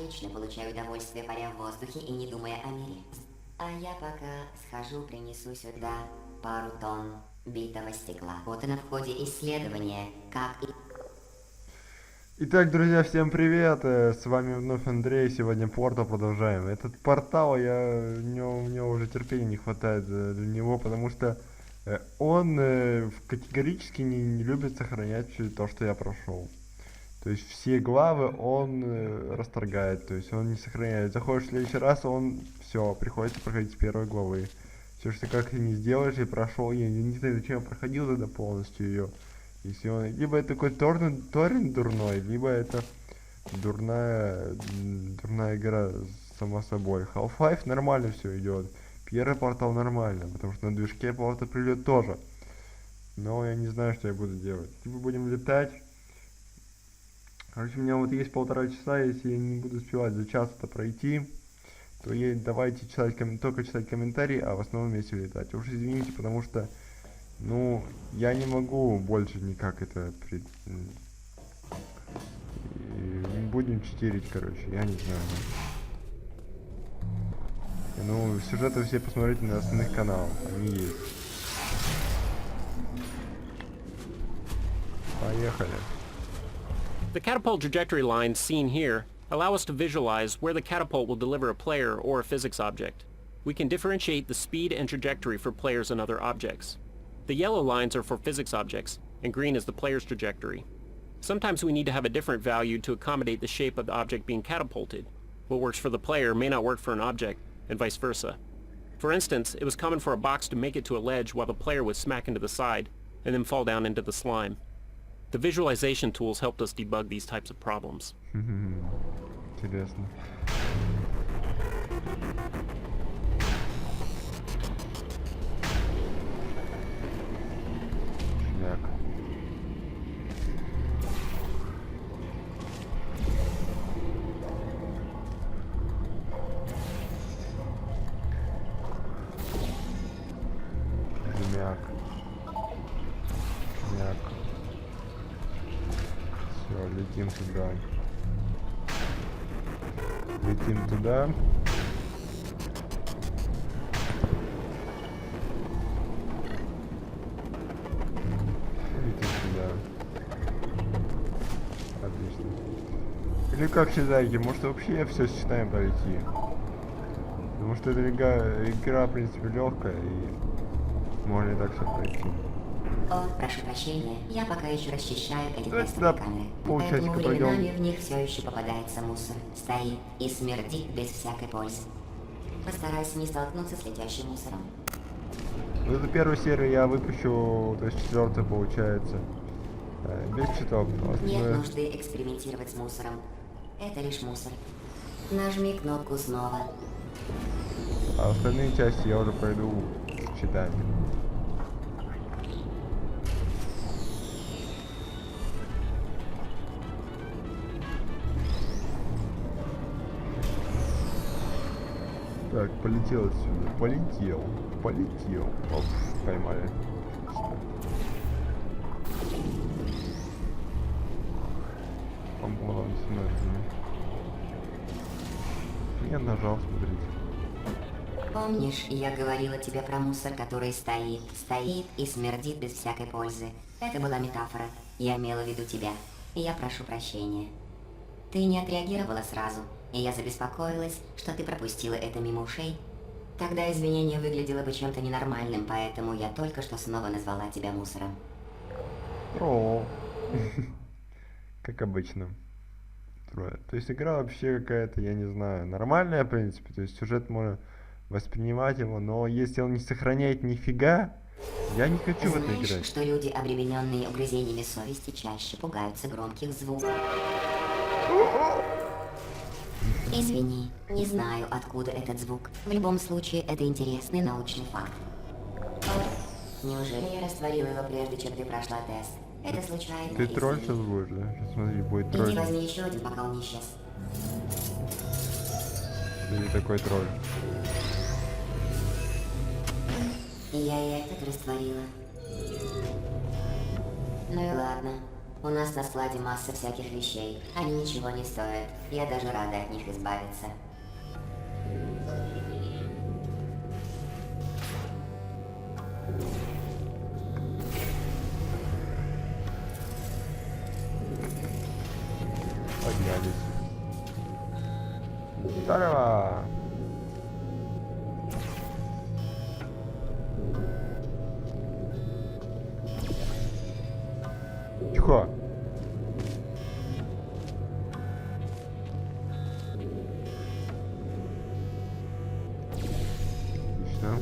Отлично, получаю удовольствие, паря в воздухе и не думая о мире. А я пока схожу, принесу сюда пару тонн битого стекла. Вот и на входе исследования, как и... Итак, друзья, всем привет! С вами вновь Андрей. Сегодня продолжаем. Этот портал, у него уже терпения не хватает для него, потому что он категорически не любит сохранять все то, что я прошел. То есть все главы он расторгает, то есть он не сохраняет. Заходишь в следующий раз, он все, приходится проходить с первой главы. Все, что как ты не сделаешь, и прошел, я не знаю, зачем я проходил тогда полностью ее. Если он, либо это такой торрент дурной, либо это дурная игра сама собой. Half-Life нормально все идет. Первый портал нормально, потому что на движке портал Prelude тоже. Но я не знаю, что я буду делать. Типа будем летать. Короче, у меня вот есть 1,5 часа, если я не буду успевать за час это пройти, то давайте читать, только читать комментарии, а в основном вместе летать. Уж извините, потому что, ну, я не могу больше никак это... Будем читерить, короче, я не знаю. Ну, сюжеты все посмотрите на остальных каналах, они есть. Поехали. The catapult trajectory lines seen here allow us to visualize where the catapult will deliver a player or a physics object. We can differentiate the speed and trajectory for players and other objects. The yellow lines are for physics objects, and green is the player's trajectory. Sometimes we need to have a different value to accommodate the shape of the object being catapulted. What works for the player may not work for an object, and vice versa. For instance, it was common for a box to make it to a ledge while the player would smack into the side, and then fall down into the slime. The visualization tools helped us debug these types of problems. Интересно. Шляк. Жмяк. Шляк. Все, летим туда. Летим туда. Летим сюда. Отлично. Или как считаете, может вообще все считаем пройти? Потому что эта игра, в принципе, легкая и можно и так все пройти. О, прошу прощения, я пока еще расчищаю эти Да, тестовые камеры. Поэтому полчасика временами пройдем. в них все еще попадается мусор. Стоит и смердит без всякой пользы. Постарайся не столкнуться с летящим мусором. Вот эту первую серию я выпущу, то есть 4-ю получается. Без читов. Нет нужды экспериментировать с мусором. Это лишь мусор. Нажми кнопку снова. А остальные части я уже пройду читать. Так, полетел отсюда. Полетел. Оп, поймали. По-моему, я нажал, смотрите. Помнишь, я говорила тебе про мусор, который стоит и смердит без всякой пользы? Это была метафора. Я имела в виду тебя. И я прошу прощения. Ты не отреагировала сразу, и я забеспокоилась, что ты пропустила это мимо ушей. Тогда извинение выглядело бы чем-то ненормальным, поэтому я только что снова назвала тебя мусором. О, как обычно. То есть игра вообще какая-то, я не знаю, нормальная, в принципе. То есть сюжет можно воспринимать его, но если он не сохраняет нифига, я не хочу в это играть. Знаешь, что люди, обремененные угрызениями совести, чаще пугаются громких звуков? Извини, не знаю, откуда этот звук. В любом случае, это интересный научный факт. Неужели я растворила его прежде, чем ты прошла тест? Это случайно. Ты тролль сейчас будешь, да? Сейчас смотри, будет тролль. Иди возьми еще один, пока он не исчез. Ты не такой тролль. И я и этот растворила. Ну и ладно. У нас на складе масса всяких вещей. Они ничего не стоят. Я даже рада от них избавиться. Поднялись. Здорово! Тихо! Отлично.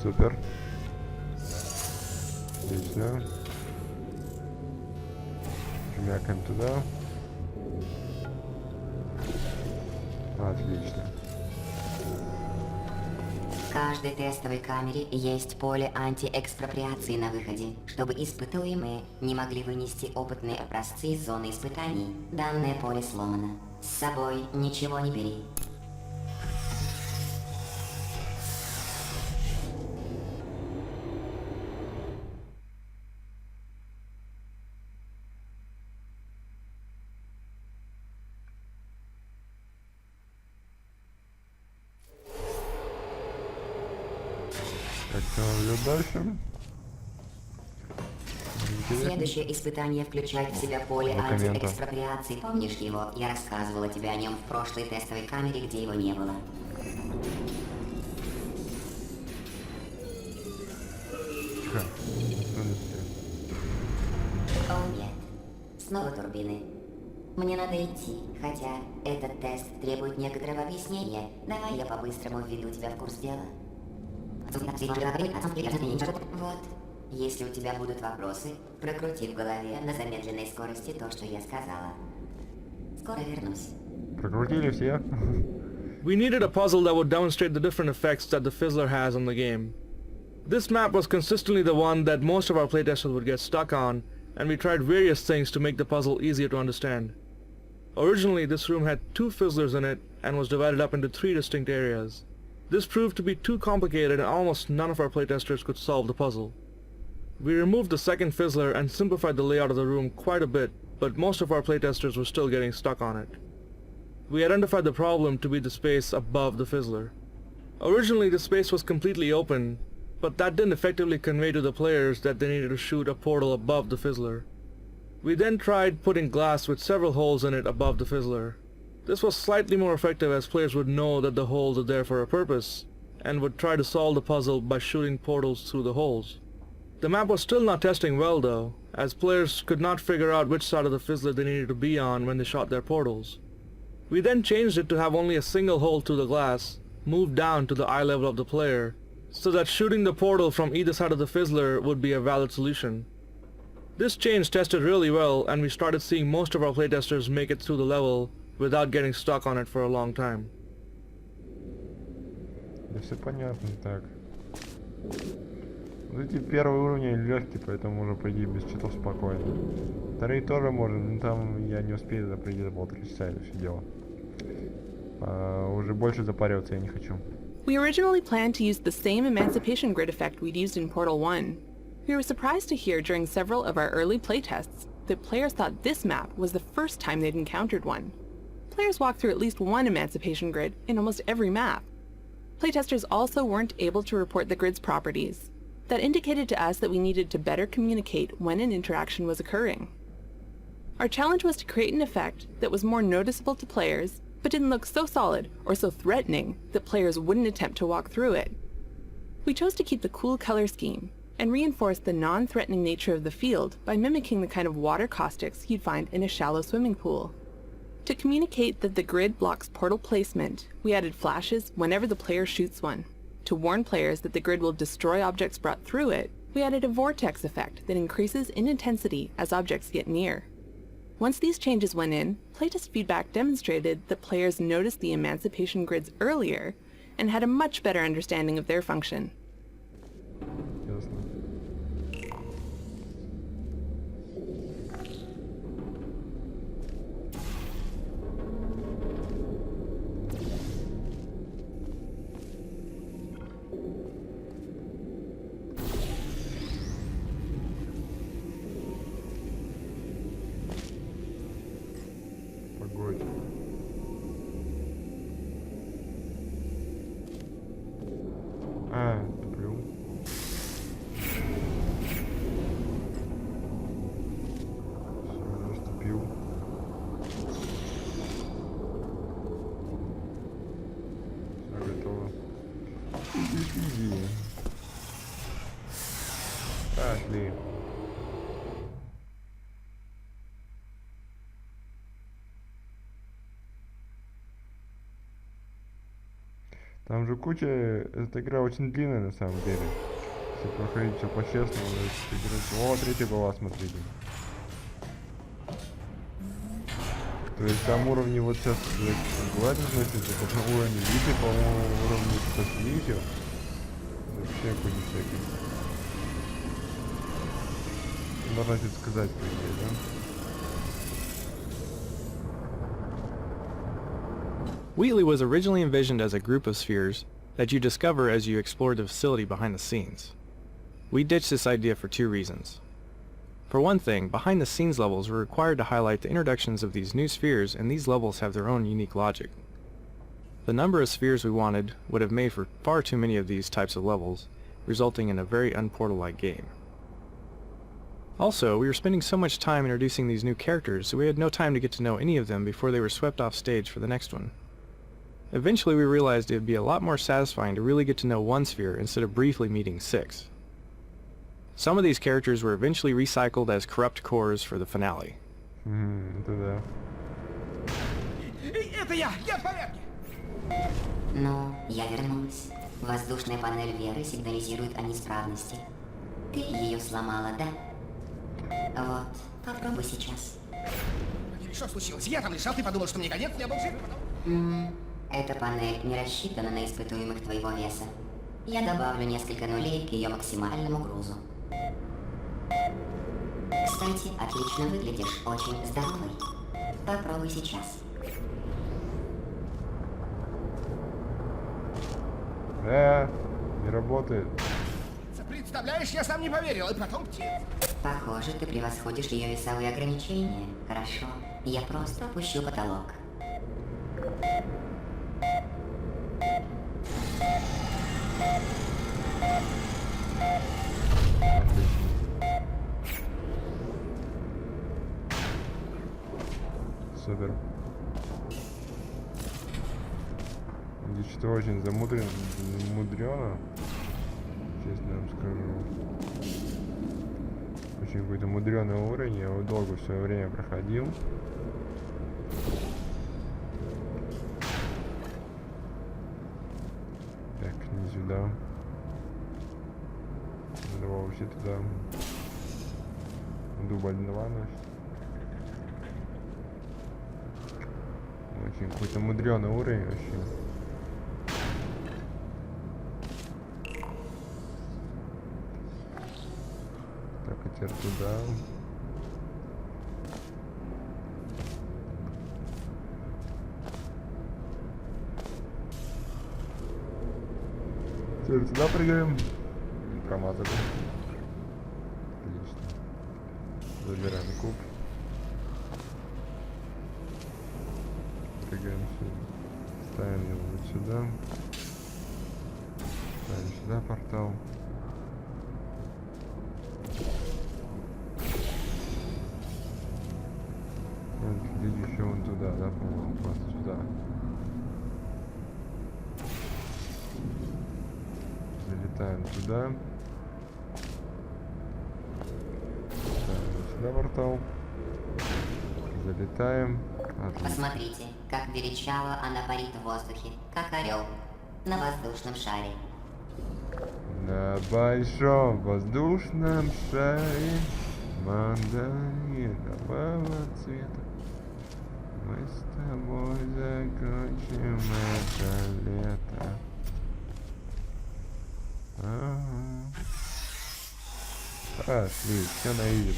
Супер. Отлично. Жмякаем туда. Отлично. В каждой тестовой камере есть поле антиэкспроприации на выходе, чтобы испытуемые не могли вынести опытные образцы из зоны испытаний. Данное поле сломано. С собой ничего не бери. Так, что идет дальше? Интересно. Следующее испытание включает в себя поле На комментах. антиэкспроприации. Помнишь его? Я рассказывала тебе о нем в прошлой тестовой камере, где его не было. Тихо. О нет. Снова турбины. Мне надо идти, хотя этот тест требует некоторого объяснения. Давай я по-быстрому введу тебя в курс дела. Вот. Если у тебя будут вопросы, прокрути в голове на замедленной скорости то, что я сказала. Скоро вернусь. Прокрутили все. We needed a puzzle that would demonstrate the different effects that the fizzler has on the game. This map was consistently the one that most of our playtesters would get stuck on, and we tried various things to make the puzzle easier to understand. Originally, this room had 2 fizzlers in it and was divided up into 3 distinct areas. This proved to be too complicated and almost none of our playtesters could solve the puzzle. We removed the second fizzler and simplified the layout of the room quite a bit, but most of our playtesters were still getting stuck on it. We identified the problem to be the space above the fizzler. Originally, the space was completely open, but that didn't effectively convey to the players that they needed to shoot a portal above the fizzler. We then tried putting glass with several holes in it above the fizzler. This was slightly more effective as players would know that the holes are there for a purpose, and would try to solve the puzzle by shooting portals through the holes. The map was still not testing well though, as players could not figure out which side of the fizzler they needed to be on when they shot their portals. We then changed it to have only a single hole through the glass, moved down to the eye level of the player, so that shooting the portal from either side of the fizzler would be a valid solution. This change tested really well, and we started seeing most of our playtesters make it through the level without getting stuck on it for a long time. Да все понятно, так. Вот эти первые уровни легкие, поэтому можно пройти без читов спокойно. Вторые тоже можно, но там я не успею за пределы 1,5 часа это все дело. Уже больше запариваться я не хочу. We originally planned to use the same emancipation grid effect we'd used in Portal 1. We were surprised to hear during several of our early playtests that players thought this map was the first time they'd encountered one. Players walk through at least one emancipation grid in almost every map. Playtesters also weren't able to report the grid's properties. That indicated to us that we needed to better communicate when an interaction was occurring. Our challenge was to create an effect that was more noticeable to players, but didn't look so solid or so threatening that players wouldn't attempt to walk through it. We chose to keep the cool color scheme and reinforce the non-threatening nature of the field by mimicking the kind of water caustics you'd find in a shallow swimming pool. To communicate that the grid blocks portal placement, we added flashes whenever the player shoots one. To warn players that the grid will destroy objects brought through it, we added a vortex effect that increases in intensity as objects get near. Once these changes went in, playtest feedback demonstrated that players noticed the emancipation grids earlier and had a much better understanding of their function. Ясно. Изи. Пошли. Там же куча... Эта игра очень длинная на самом деле. Если проходить все по-честному, о, третий глава, смотрите. То есть там уровни вот сейчас главное, значит, это на уровне видео, по-моему, уровне с видео. Вообще какой-то всякий. Можно это сказать, по идее, да? Wheatley was originally envisioned as a group of spheres that you discover as you explore the facility behind the scenes. We ditched this idea for two reasons. For one thing, behind the scenes levels were required to highlight the introductions of these new spheres, and these levels have their own unique logic. The number of spheres we wanted would have made for far too many of these types of levels, resulting in a very unportal-like game. Also, we were spending so much time introducing these new characters, so we had no time to get to know any of them before they were swept off stage for the next one. Eventually we realized it would be a lot more satisfying to really get to know one sphere instead of briefly meeting 6. Some of these characters were eventually recycled as corrupt cores for the finale. Это да. Это я в порядке. Ну, я вернулась. Воздушная панель Веры сигнализирует о неисправности. Ты ее сломала, да? Вот, попробуй сейчас. Что случилось? Я там лежал, ты подумал, что мне конец, я был жив. Эта панель не рассчитана на испытуемых твоего веса. Я добавлю несколько нулей к ее максимальному грузу. Кстати, отлично выглядишь, очень здоровый. Попробуй сейчас. Не работает. Представляешь, я сам не поверил, и потом птиц. Похоже, ты превосходишь ее весовые ограничения. Хорошо, я просто опущу потолок. Супер. Здесь что-то очень замудрено, честно вам скажу. Очень какой-то мудреный уровень, я его долго в свое время проходил. Так, не сюда. Надо вообще туда. Дубль 2 наш. Очень какой-то мудреный уровень вообще. Так, а теперь туда. Теперь сюда прыгаем. Промазали. Отлично. Забираем куб. Прыгаем сюда. Ставим его вот сюда. Ставим сюда портал. Вот, еще вон туда, да, по-моему, просто сюда. Залетаем туда. Ставим вот сюда портал. Залетаем. Отлично. Посмотрите, как величаво она парит в воздухе, как орел на воздушном шаре. На большом воздушном шаре мандаринового цвета мы с тобой закончим это лето. Пошли, все на изи.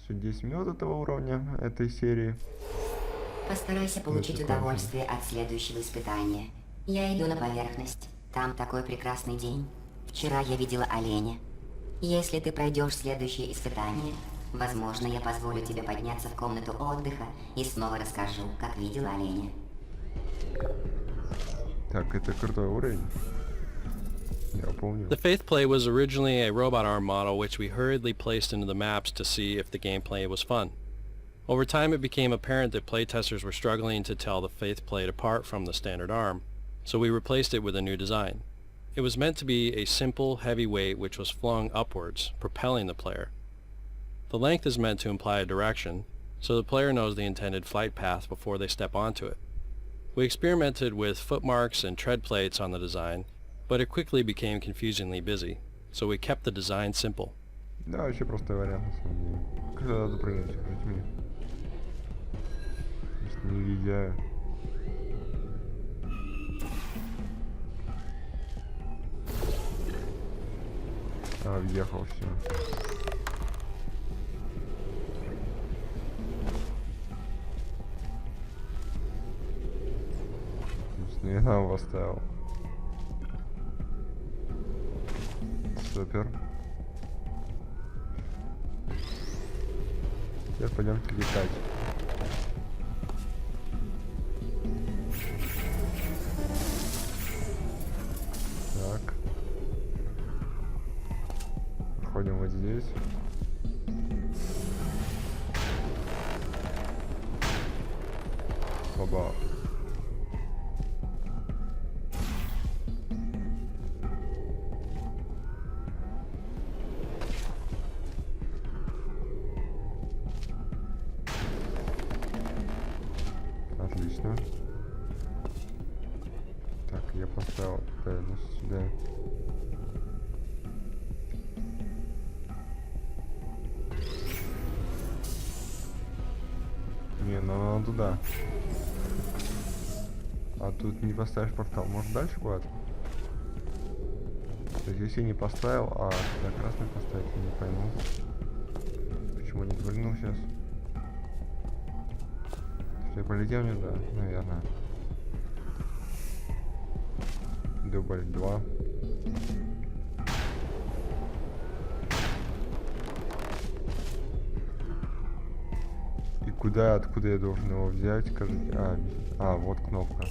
Все 10 минут этого уровня, этой серии. Постарайся получить удовольствие от следующего испытания. Я иду на поверхность. Там такой прекрасный день. Вчера я видела оленя. Если ты пройдешь следующее испытание, возможно, я позволю тебе подняться в комнату отдыха и снова расскажу, как видела оленя. Так, это крутой уровень. Я помню. The faith plate was originally a robot arm model which we hurriedly placed into the maps to see if the gameplay was fun. Over time it became apparent that playtesters were struggling to tell the faith plate apart from the standard arm, so we replaced it with a new design. It was meant to be a simple, heavy weight which was flung upwards, propelling the player. The length is meant to imply a direction, so the player knows the intended flight path before they step onto it. We experimented with footmarks and tread plates on the design, but it quickly became confusingly busy, so we kept the design simple. Да, вообще простой вариант, на самом деле. Когда надо прыгнуть, скажите мне. Просто не видя. Въехал все. Я там поставил. Супер. Теперь пойдемте летать. Так. Проходим вот здесь. Оба. Отлично. Так, я поставил правильно сюда. Не, ну надо туда. А тут не поставишь портал. Может дальше куда-то? То есть если не поставил, а сюда красный поставить, я не пойму. Почему не прыгнул сейчас? Что я полетел не туда? Наверное. Дубль 2. И куда, откуда я должен его взять, скажите? Вот кнопка.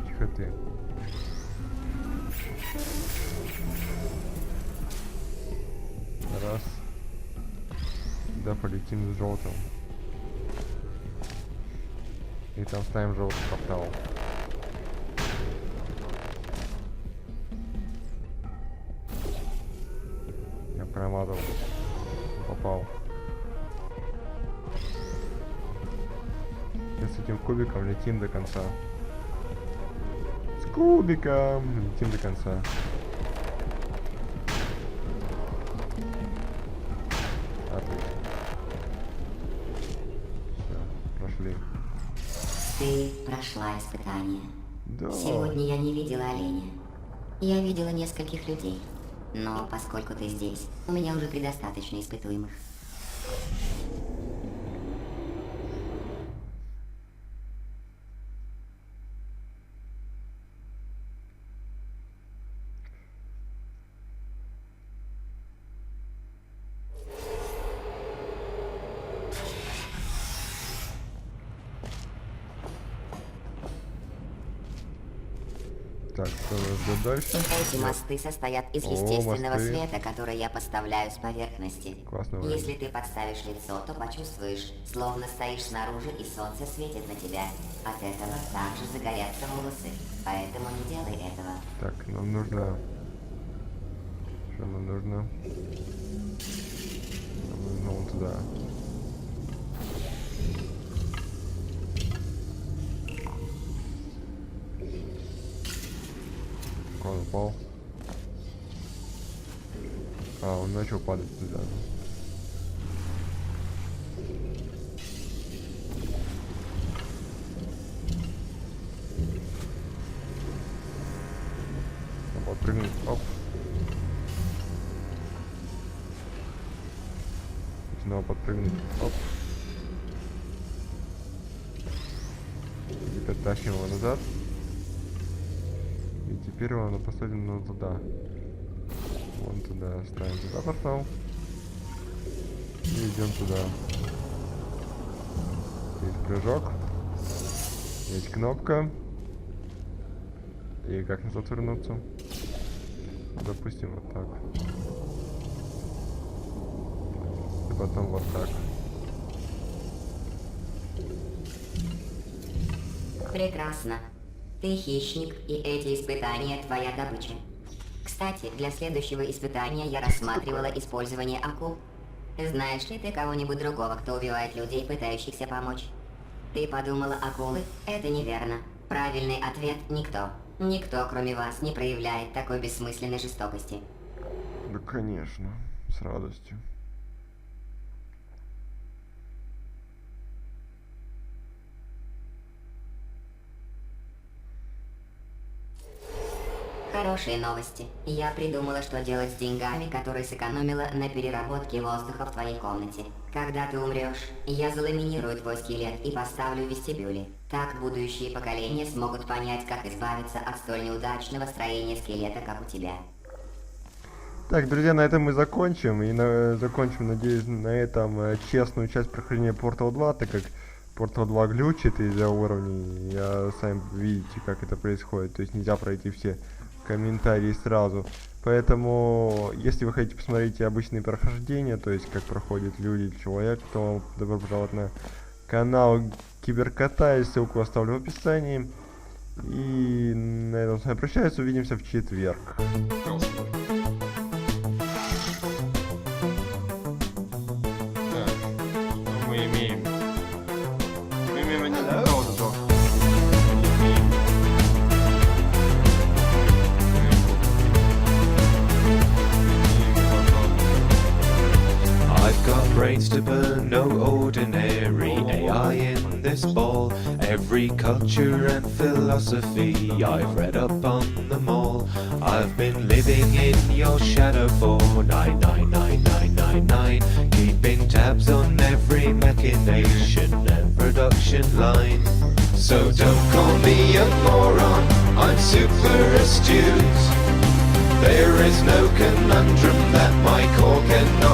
Тихо ты. Раз. Да, полетим с желтым. И там ставим желтый портал. Я промазал. Попал. И с этим кубиком летим до конца. С кубиком летим до конца. Отлично. Все, прошли. Ты прошла испытание. Да. Сегодня я не видела оленя. Я видела нескольких людей. Но поскольку ты здесь, у меня уже предостаточно испытуемых. Так, что у нас будет дальше? Эти мосты состоят из О, естественного мосты. света, который я поставляю с поверхности. Классно выглядит. Если ты подставишь лицо, то почувствуешь, словно стоишь снаружи и солнце светит на тебя. От этого также загорятся волосы. Поэтому не делай этого. Так, нам нужно... Что нам нужно? Нам нужно вон туда. Он упал. Он начал падать туда. Подпрыгнуть. Оп. Снова подпрыгнуть. Оп. Теперь тащим его назад. И теперь его надо поставить ну, туда. Вон туда. Ставим туда портал. И идем туда. Есть прыжок. Есть кнопка. И как назад вернуться? Допустим, вот так. И потом вот так. Прекрасно. Ты хищник, и эти испытания твоя добыча. Кстати, для следующего испытания я рассматривала использование акул. Знаешь ли ты кого-нибудь другого, кто убивает людей, пытающихся помочь? Ты подумала, акулы? Это неверно. Правильный ответ – никто. Никто, кроме вас, не проявляет такой бессмысленной жестокости. Да, конечно. С радостью. Хорошие новости. Я придумала, что делать с деньгами, которые сэкономила на переработке воздуха в твоей комнате. Когда ты умрешь, я заламинирую твой скелет и поставлю в вестибюле. Так будущие поколения смогут понять, как избавиться от столь неудачного строения скелета, как у тебя. Так, друзья, на этом мы закончим. И закончим, надеюсь, на этом честную часть прохождения Portal 2, так как Portal 2 глючит из-за уровней. Сами видите, как это происходит. То есть нельзя пройти все комментарии сразу. Поэтому, если вы хотите посмотреть обычные прохождения, то есть как проходят люди, человек, то добро пожаловать на канал Киберкота, ссылку оставлю в описании. И на этом с вами прощаюсь, увидимся в четверг. Мы имеем один зато. I've got brains to burn, no ordinary AI in this ball. Every culture and philosophy, I've read up on them all. I've been living in your shadow for 99999, keeping tabs on every machination and production line. So don't call me a moron, I'm super astute. There is no conundrum